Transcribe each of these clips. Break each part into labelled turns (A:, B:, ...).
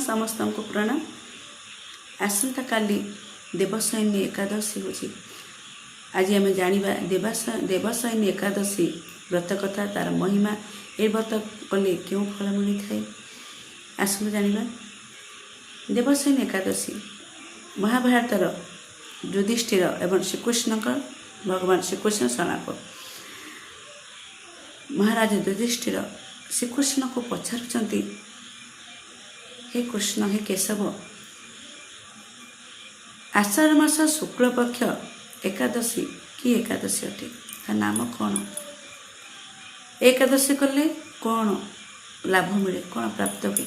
A: समस्त को प्रणाम। आसंता काली देवशयनी एकादशी होची। आज आम जाना देवशयनी एकादशी व्रत कथा तार महिमा ए व्रत कले क्यों फल मिली थाए आसंता जाना। देवशयनी एकादशी महाभारतर युधिष्ठिर एवं श्रीकृष्ण भगवान श्रीकृष्ण शनाक महाराज युधिष्ठिर श्रीकृष्ण को पचारुचंती, हे कृष्ण हे केशव, आषाढ़ मास शुक्ल पक्ष एकादशी कि एकादशी अटे, ता नाम कौन? एकादशी कले कौन लाभ मिले, कौन प्राप्त हुए,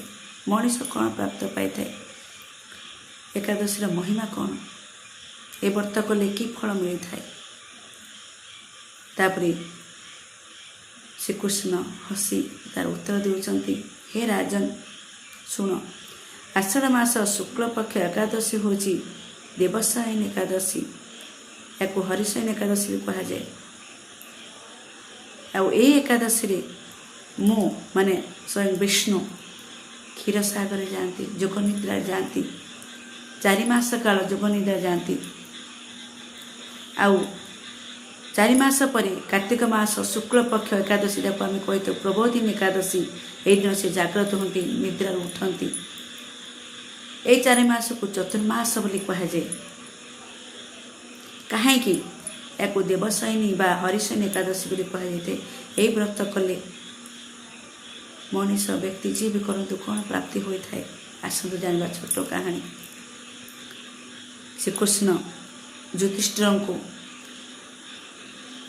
A: मनीष कौन प्राप्त पाई थाए, एकादशी महिमा कौन, ए व्रत कले कि फल मिली थाए। तापरे श्रीकृष्ण हसी तार उत्तर देउचंती, हे राजन शुण, आषाढ़ मास शुक्ल पक्ष एकादशी होची देवशयनी एकादशी, या हरिशयनी एकादशी भी कहा जाए। एकादशी रे मु माने स्वयं विष्णु क्षीर सागर जाती, जोगनिद्रा जाती, 4 मास काल जोगनिद्रा जाती। 4 मास पर कार्तिक मास शुक्ल पक्ष एकादशी जाको आम कही प्रबोधिनी एकादशी, ये दिन से जाग्रत होती, निद्रा उठती। ये 4 मास को चतुर्मास बोली कहा जाए। कहीं या देवशयनी बा हरिशयनी एकादशी बोली कहा जाए। यही व्रत कले मनीष व्यक्ति जी भी करतु कौन प्राप्ति होता है आसतु जानवा छोट कहानी। श्रीकृष्ण युधिष्ठिर को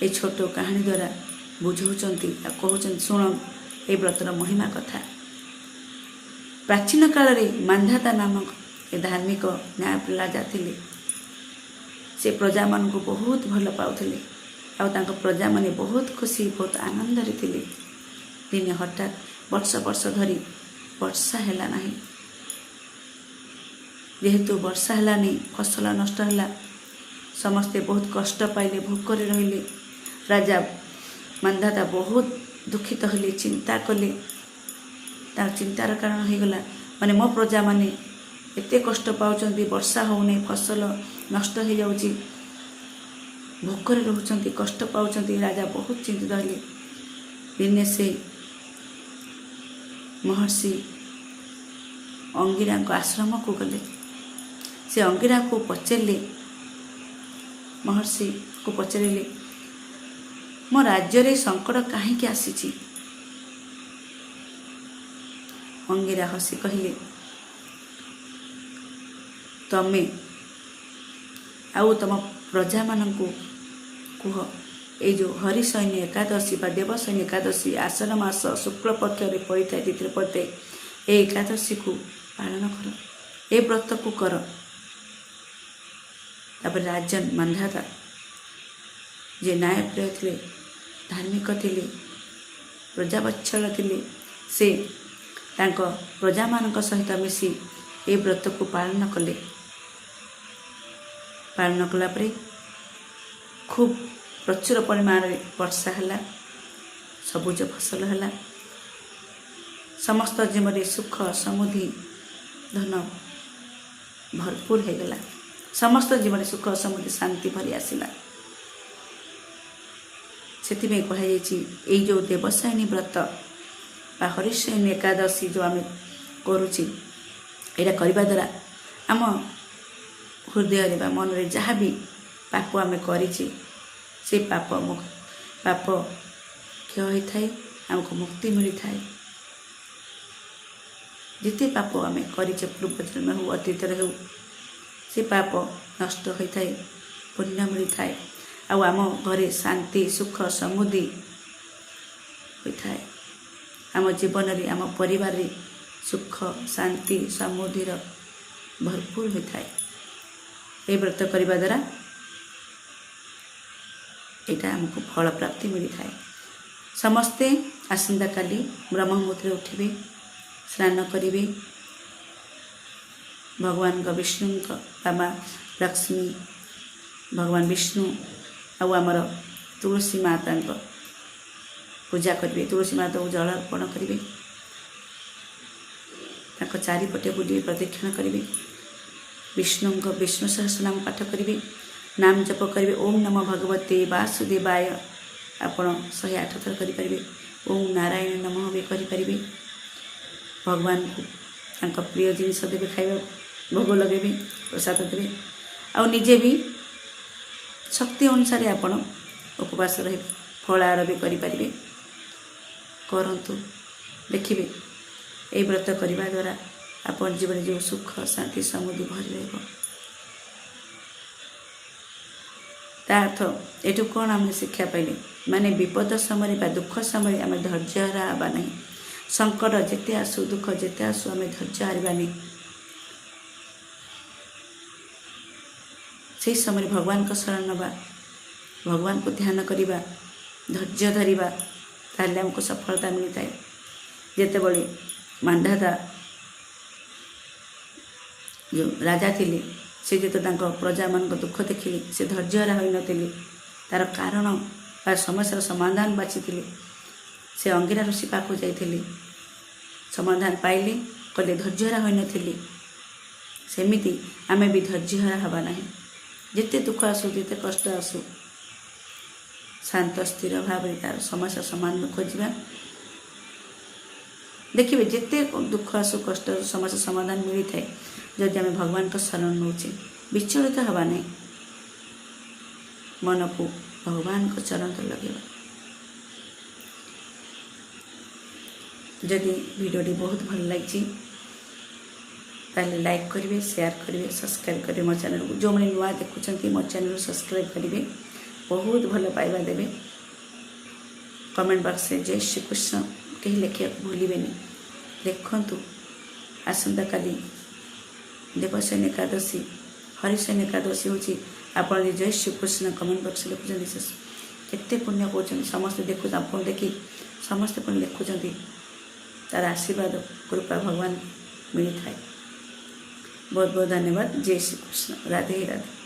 A: ये छोट कहानी द्वारा बुझाऊँच कहते शुण ये व्रतर महिमा कथा। प्राचीन काल में मांधाता नामक ए धार्मिक न्यायप्रिय राजा थे। से प्रजा मान को बहुत भल पाउथिले, आउ प्रजा माने बहुत खुशी बहुत आनंद रे थिले। दिने हठात वर्ष वर्ष धरी वर्षा हैला नहीं। जेहेतु वर्षा हैला नहीं, फसल नष्ट हैला, समस्ते बहुत कष्ट पाइले, भोकरे रहिले। राजा मांधाता बहुत दुखित हेले, चिंता कले। तार चिंतार कारण हो गला माने मो प्रजा माने एते कष्ट पाउचंती, वर्षा होने, फसल नष्ट हो जाउची, भोकरे रहउचंती, कष्ट पाउचंती। राजा बहुत चिंतित हेले। दिने से महर्षि अंगिरा को आश्रम को गले। से अंगिरा को पचारे, महर्षि को पचारे, मो राज्य रे संकट कहीं आसी? अंगिरा हसी कहले, तमे आउ तम प्रजा मान कुह, ये जो हरिशयनी एकादशी बा देवशयनी एकादशी आषाढ़ मास शुक्ल पक्ष में पड़ी था, तिथि पड़ते ये एकादशी को पालन कर, ए व्रत को कर। तापर राजन मांधाता जे न्यायप्रिय थे, धार्मिक थे, प्रजावत्सल थे, से तांको प्रजा मान सहित मिसी ए व्रत को पालन कले। पालन कलापर खूब प्रचुर परिमाण वर्षा है, सबुज फसल है, समस्त जीवन सुख समृद्धि धन भरपूर हो गला, समस्त जीवन सुख समृद्धि शांति भरी आसला। से कहुई जो देवशयनी व्रत बा हरिशयनी एकादशी जो आम करुची, यहाँ करने द्वारा आम हृदय बा मन रे जहाँ भी पाप आम करिछि से पाप क्षय होता है, आमको मुक्ति मिली थाए। जिते पाप आम करिछे पूर्व जन्म हो अतीत हो, से पाप नष्ट होता है, पुण्य मिली थाए। आम घरे शांति सुख समृद्धि होता है। आम जीवन रे आम परिवार रे सुख शांति समृद्धि भरपूर होता है। ये व्रत करने द्वारा यहाँ आमको फल प्राप्ति मिली थाए। समस्ते आसंता काली ब्रह्म मुहूर्त उठे, स्नान करेंगे, भगवान विष्णु बाबा लक्ष्मी भगवान विष्णु आमर तुलसी माता पूजा करेंगे, तुलसी माता को जल अर्पण करेंगे। ତାଙ୍କ ଚାରିପଟେ ବୁଲି ପ୍ରଦକ୍ଷିଣ କରିବେ। ବିଷ୍ଣୁ ସହସ୍ରନାମ ପାଠ କରିବେ, ନାମ ଜପ କରିବେ। ଓಂ ନମ ଭଗବତେ ବାସୁଦେବାୟ ଆପଣ 108 ଥର କରିପାରିବେ। ଓಂ ନାରାୟଣ ନମଃ ବି କରିପାରିବେ। ଭଗବାନଙ୍କୁ ତାଙ୍କ ପ୍ରିୟ ଜିନିଷ ଦେବେ, ଖାଇବା ଭୋଗ ଲଗାଇବେ, ପ୍ରସାଦ ଦେବେ। ଆଉ ନିଜେ ବି ଶକ୍ତି ଅନୁସାରେ ଆପଣ ଉପବାସ ରହିବେ, ଫଳାହାର ବି କରିପାରିବେ। କରନ୍ତୁ, ଦେଖିବେ ଏହି ବ୍ରତ କରିବା ଦ୍ୱାରା ଆପଣ ଜୀବନରେ ଯେଉଁ ସୁଖ ଶାନ୍ତି ସମୃଦ୍ଧି ଭରି ରହିବ। ତା ଅର୍ଥ ଏଠୁ କ'ଣ ଆମେ ଶିକ୍ଷା ପାଇଲେ? ମାନେ ବିପଦ ସମୟରେ ବା ଦୁଃଖ ସମୟରେ ଆମେ ଧୈର୍ଯ୍ୟହରା ହେବା ନାହିଁ। ସଙ୍କଟ ଯେତେ ଆସୁ, ଦୁଃଖ ଯେତେ ଆସୁ, ଆମେ ଧୈର୍ଯ୍ୟ ହାରିବାନି। ସେହି ସମୟରେ ଭଗବାନଙ୍କ ଶରଣ ନେବା, ଭଗବାନଙ୍କୁ ଧ୍ୟାନ କରିବା, ଧୈର୍ଯ୍ୟ ଧରିବା, ତାହେଲେ ଆମକୁ ସଫଳତା ମିଳିଥାଏ। ଯେତେବେଳେ ମାନ୍ଧାତା ଯେଉଁ ରାଜା ଥିଲେ, ସେ ଯେତେ ତାଙ୍କ ପ୍ରଜାମାନଙ୍କ ଦୁଃଖ ଦେଖିଲେ, ସେ ଧୈର୍ଯ୍ୟହରା ହୋଇନଥିଲେ। ତା'ର କାରଣ ବା ସମସ୍ୟାର ସମାଧାନ ବାଛିଥିଲେ। ସେ ଅଙ୍ଗିରା ଋଷି ପାଖକୁ ଯାଇଥିଲେ, ସମାଧାନ ପାଇଲେ, କଲେ, ଧୈର୍ଯ୍ୟହରା ହୋଇନଥିଲେ। ସେମିତି ଆମେ ବି ଧୈର୍ଯ୍ୟହରା ହେବା ନାହିଁ। ଯେତେ ଦୁଃଖ ଆସୁ, ଯେତେ କଷ୍ଟ ଆସୁ, ଶାନ୍ତ ସ୍ଥିର ଭାବରେ ତା'ର ସମସ୍ୟା ସମାଧାନ ଖୋଜିବା। ଦେଖିବେ ଯେତେ ଦୁଃଖ ଆସୁ, କଷ୍ଟ ଆସୁ, ସମସ୍ୟା ସମାଧାନ ମିଳିଥାଏ ଯଦି ଆମେ ଭଗବାନଙ୍କ ଶରଣ ନେଉଛେ। ବିଚଳିତ ହେବା ନାହିଁ, ମନକୁ ଭଗବାନଙ୍କ ଚରଣରେ ଲଗାଇବା। ଯଦି ଭିଡ଼ିଓଟି ବହୁତ ଭଲ ଲାଗିଛି ତାହେଲେ ଲାଇକ୍ କରିବେ, ସେୟାର କରିବେ, ସବସ୍କ୍ରାଇବ୍ କରିବେ ମୋ ଚ୍ୟାନେଲକୁ। ଯେଉଁମାନେ ନୂଆ ଦେଖୁଛନ୍ତି ମୋ ଚ୍ୟାନେଲକୁ ସବସ୍କ୍ରାଇବ୍ କରିବେ, ବହୁତ ଭଲ ପାଇବା ଦେବେ। କମେଣ୍ଟ ବକ୍ସରେ ଜୟ ଶ୍ରୀକୃଷ୍ଣ କେହି ଲେଖିବାକୁ ଭୁଲିବେନି। ଲେଖନ୍ତୁ। ଆସନ୍ତାକାଲି ଦେବଶୟନ ଏକାଦଶୀ, ହରିଶୟନ ଏକାଦଶୀ ହେଉଛି। ଆପଣ ଯଦି ଜୟ ଶ୍ରୀକୃଷ୍ଣ କମେଣ୍ଟ ବକ୍ସରେ ଲେଖୁଛନ୍ତି, କେତେ ପୁଣ୍ୟ କରୁଛନ୍ତି। ସମସ୍ତେ ଦେଖୁଛନ୍ତି, ଆପଣ ଦେଖି ସମସ୍ତେ ପୁଣି ଲେଖୁଛନ୍ତି। ତା'ର ଆଶୀର୍ବାଦ କୃପା ଭଗବାନ ମିଳିଥାଏ। ବହୁତ ବହୁତ ଧନ୍ୟବାଦ। ଜୟ ଶ୍ରୀକୃଷ୍ଣ। ରାଧେ ରାଧେ।